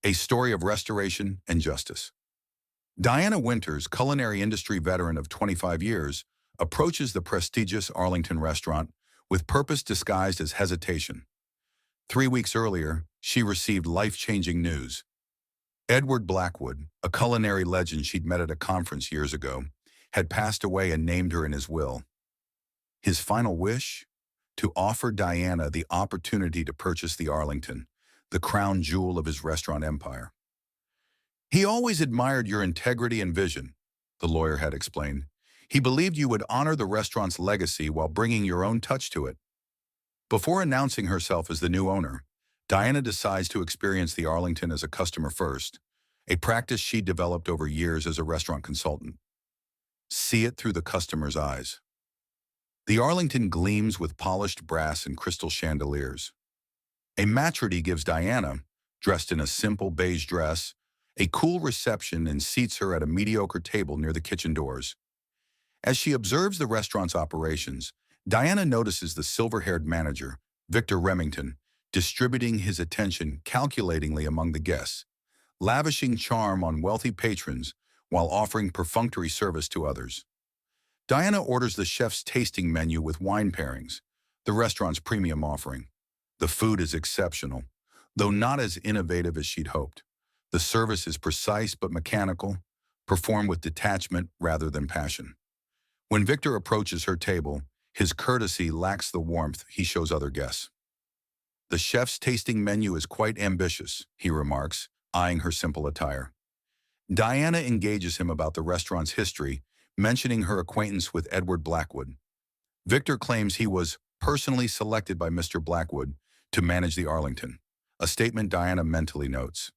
A story of restoration and justice. Diana Winters, culinary industry veteran of 25 years, approaches the prestigious Arlington restaurant with purpose disguised as hesitation. 3 weeks earlier, she received life-changing news. Edward Blackwood, a culinary legend she'd met at a conference years ago, had passed away and named her in his will. His final wish? To offer Diana the opportunity to purchase the Arlington, the crown jewel of his restaurant empire. He always admired your integrity and vision, the lawyer had explained. He believed you would honor the restaurant's legacy while bringing your own touch to it. Before announcing herself as the new owner, Diana decides to experience the Arlington as a customer first, a practice she developed over years as a restaurant consultant. See it through the customer's eyes. The Arlington gleams with polished brass and crystal chandeliers. A maitre d' gives Diana, dressed in a simple beige dress, a cool reception and seats her at a mediocre table near the kitchen doors. As she observes the restaurant's operations, Diana notices the silver-haired manager, Victor Remington, distributing his attention calculatingly among the guests, lavishing charm on wealthy patrons while offering perfunctory service to others. Diana orders the chef's tasting menu with wine pairings, the restaurant's premium offering. The food is exceptional, though not as innovative as she'd hoped. The service is precise but mechanical, performed with detachment rather than passion. When Victor approaches her table, his courtesy lacks the warmth he shows other guests. The chef's tasting menu is quite ambitious, he remarks, eyeing her simple attire. Diana engages him about the restaurant's history, mentioning her acquaintance with Edward Blackwood. Victor claims he was personally selected by Mr. Blackwood to manage the Arlington, a statement Diana mentally notes.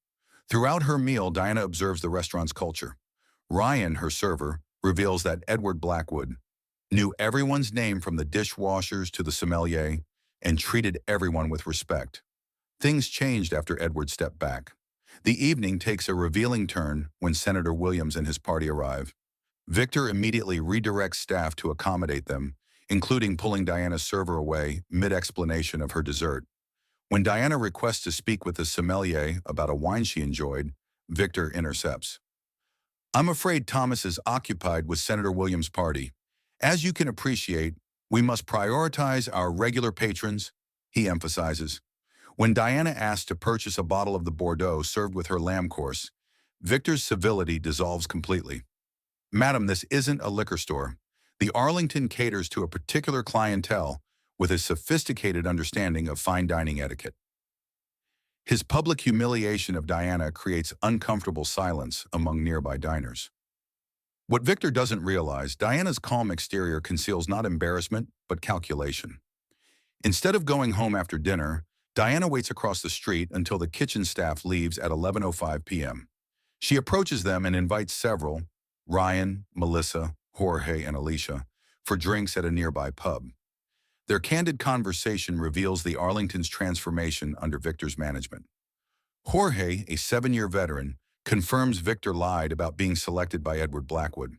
Throughout her meal, Diana observes the restaurant's culture. Ryan, her server, reveals that Edward Blackwood knew everyone's name from the dishwashers to the sommelier and treated everyone with respect. Things changed after Edward stepped back. The evening takes a revealing turn when Senator Williams and his party arrive. Victor immediately redirects staff to accommodate them, including pulling Diana's server away mid-explanation of her dessert. When Diana requests to speak with the sommelier about a wine she enjoyed, Victor intercepts. "I'm afraid Thomas is occupied with Senator Williams' party. As you can appreciate, we must prioritize our regular patrons," he emphasizes. When Diana asks to purchase a bottle of the Bordeaux served with her lamb course, Victor's civility dissolves completely. "Madam, this isn't a liquor store. The Arlington caters to a particular clientele with a sophisticated understanding of fine dining etiquette." His public humiliation of Diana creates uncomfortable silence among nearby diners. What Victor doesn't realize, Diana's calm exterior conceals not embarrassment, but calculation. Instead of going home after dinner, Diana waits across the street until the kitchen staff leaves at 11:05 p.m. She approaches them and invites several, Ryan, Melissa, Jorge, and Alicia, for drinks at a nearby pub. Their candid conversation reveals the Arlington's transformation under Victor's management. Jorge, a 7-year veteran, confirms Victor lied about being selected by Edward Blackwood.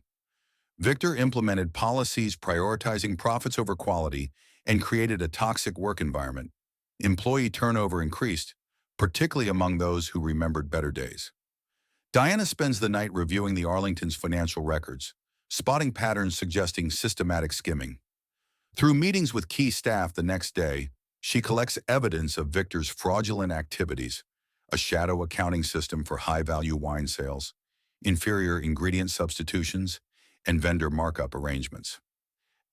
Victor implemented policies prioritizing profits over quality and created a toxic work environment. Employee turnover increased, particularly among those who remembered better days. Diana spends the night reviewing the Arlington's financial records, spotting patterns suggesting systematic skimming. Through meetings with key staff the next day, she collects evidence of Victor's fraudulent activities, a shadow accounting system for high-value wine sales, inferior ingredient substitutions, and vendor markup arrangements.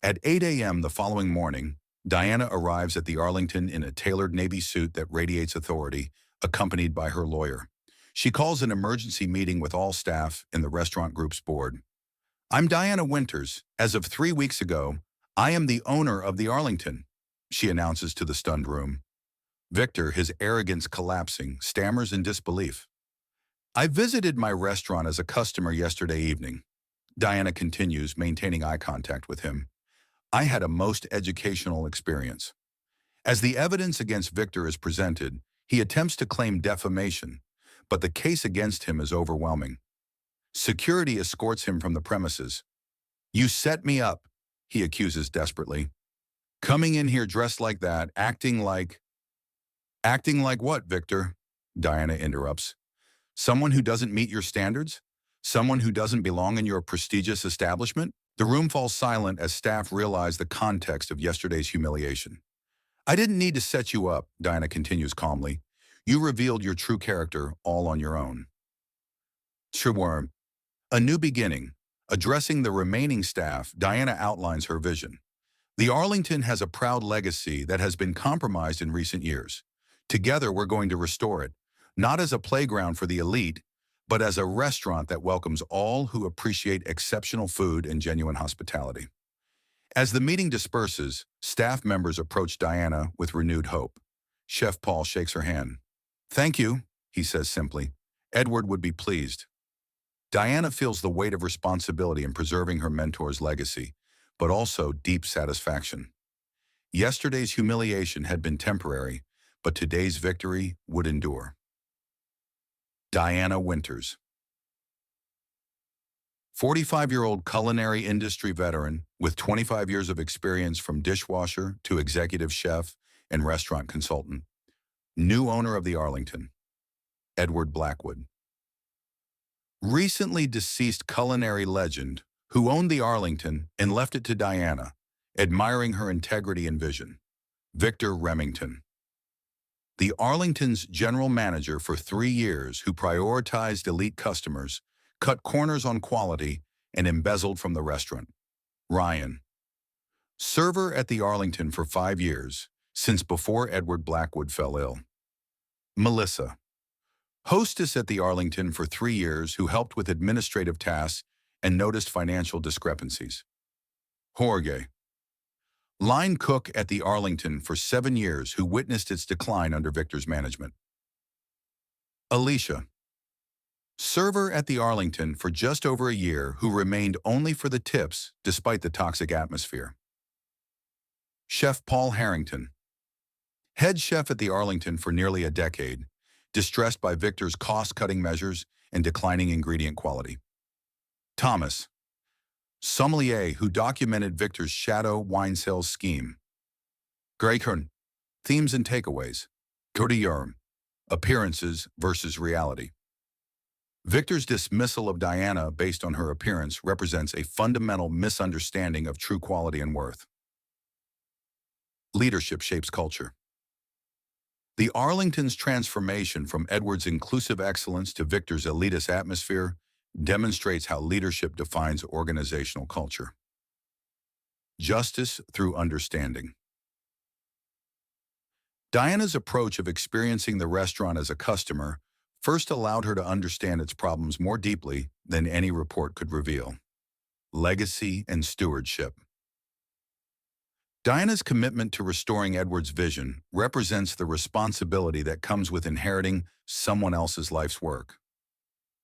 At 8 a.m. the following morning, Diana arrives at the Arlington in a tailored navy suit that radiates authority, accompanied by her lawyer. She calls an emergency meeting with all staff in the restaurant group's board. "I'm Diana Winters. As of 3 weeks ago, I am the owner of the Arlington," she announces to the stunned room. Victor, his arrogance collapsing, stammers in disbelief. "I visited my restaurant as a customer yesterday evening," Diana continues, maintaining eye contact with him. "I had a most educational experience." As the evidence against Victor is presented, he attempts to claim defamation, but the case against him is overwhelming. Security escorts him from the premises. "You set me up," he accuses desperately. "Coming in here dressed like that, acting like—" "Acting like what, Victor?" Diana interrupts. Someone who doesn't meet your standards? Someone who doesn't belong in your prestigious establishment? The room falls silent as staff realize the context of yesterday's humiliation. I didn't need to set you up, Diana continues calmly. You revealed your true character all on your own. Sure. A new beginning. Addressing the remaining staff, Diana outlines her vision. The Arlington has a proud legacy that has been compromised in recent years. Together, we're going to restore it, not as a playground for the elite, but as a restaurant that welcomes all who appreciate exceptional food and genuine hospitality. As the meeting disperses, staff members approach Diana with renewed hope. Chef Paul shakes her hand. Thank you, he says simply. Edward would be pleased. Diana feels the weight of responsibility in preserving her mentor's legacy, but also deep satisfaction. Yesterday's humiliation had been temporary, but today's victory would endure. Diana Winters, 45-year-old culinary industry veteran with 25 years of experience from dishwasher to executive chef and restaurant consultant. New owner of the Arlington, Edward Blackwood. Recently deceased culinary legend who owned the Arlington and left it to Diana, admiring her integrity and vision, Victor Remington. The Arlington's general manager for 3 years who prioritized elite customers, cut corners on quality, and embezzled from the restaurant. Ryan. Server at the Arlington for 5 years, since before Edward Blackwood fell ill. Melissa. Hostess at the Arlington for 3 years who helped with administrative tasks and noticed financial discrepancies. Jorge. Line cook at the Arlington for 7 years who witnessed its decline under Victor's management. Alicia. Server at the Arlington for just over a year who remained only for the tips despite the toxic atmosphere. Chef Paul Harrington. Head chef at the Arlington for nearly a decade, distressed by Victor's cost-cutting measures and declining ingredient quality. Thomas. Sommelier who documented Victor's shadow wine sales scheme. Grekern. Themes and takeaways. Cotillard. Appearances versus reality. Victor's dismissal of Diana based on her appearance represents a fundamental misunderstanding of true quality and worth. Leadership shapes culture. The Arlington's transformation from Edward's inclusive excellence to Victor's elitist atmosphere demonstrates how leadership defines organizational culture. Justice through understanding. Diana's approach of experiencing the restaurant as a customer first allowed her to understand its problems more deeply than any report could reveal. Legacy and stewardship. Diana's commitment to restoring Edward's vision represents the responsibility that comes with inheriting someone else's life's work.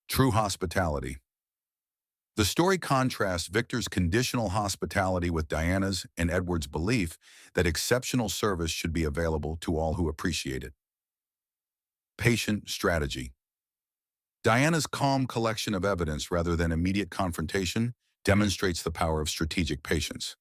True hospitality. The story contrasts Victor's conditional hospitality with Diana's and Edward's belief that exceptional service should be available to all who appreciate it. Patient strategy. Diana's calm collection of evidence rather than immediate confrontation demonstrates the power of strategic patience.